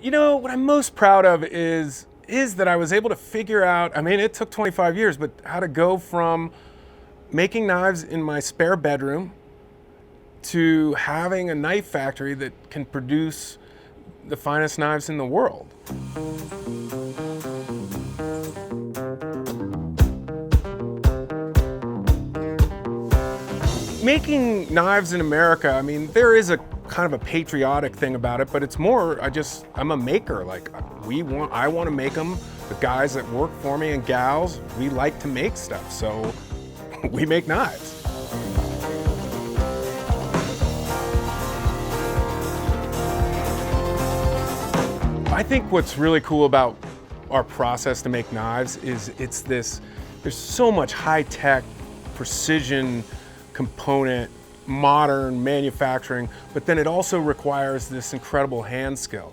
You know, what I'm most proud of is that I was able to figure out, I mean, it took 25 years, but how to go from making knives in my spare bedroom to having a knife factory that can produce the finest knives in the world. Making knives in America, I mean, there is a kind of a patriotic thing about it, but it's more, I'm a maker. Like, I want to make them. The guys that work for me and gals, we like to make stuff, so we make knives. I think what's really cool about our process to make knives is there's so much high-tech, precision component, modern manufacturing, but then it also requires this incredible hand skill.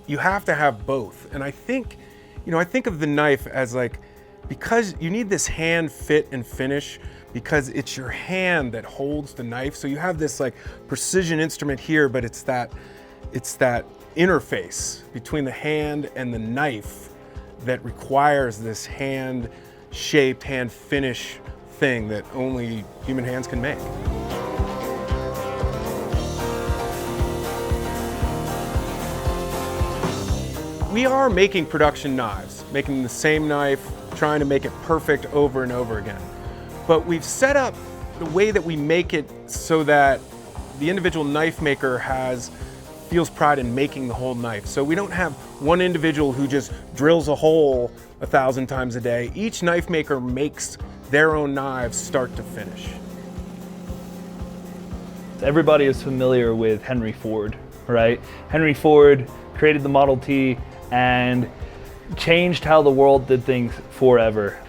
You have to have both. And I think of the knife as like, because you need this hand fit and finish, because it's your hand that holds the knife. So you have this like precision instrument here, but it's that interface between the hand and the knife that requires this hand-shaped, hand-finish thing that only human hands can make. We are making production knives, making the same knife, trying to make it perfect over and over again. But we've set up the way that we make it so that the individual knife maker feels pride in making the whole knife. So we don't have one individual who just drills a hole 1,000 times a day. Each knife maker makes their own knives start to finish. Everybody is familiar with Henry Ford, right? Henry Ford created the Model T and changed how the world did things forever.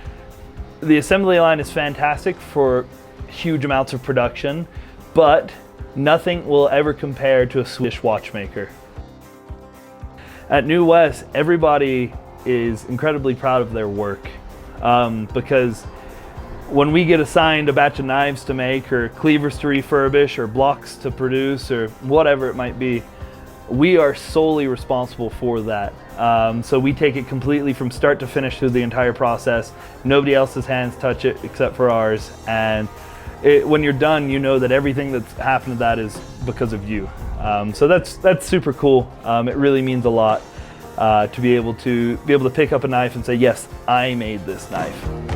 The assembly line is fantastic for huge amounts of production, but nothing will ever compare to a Swedish watchmaker. At New West, everybody is incredibly proud of their work because when we get assigned a batch of knives to make, or cleavers to refurbish, or blocks to produce, or whatever it might be, we are solely responsible for that. So we take it completely from start to finish through the entire process. Nobody else's hands touch it except for ours. And when you're done, you know that everything that's happened to that is because of you. So that's super cool. It really means a lot to be able to pick up a knife and say, yes, I made this knife.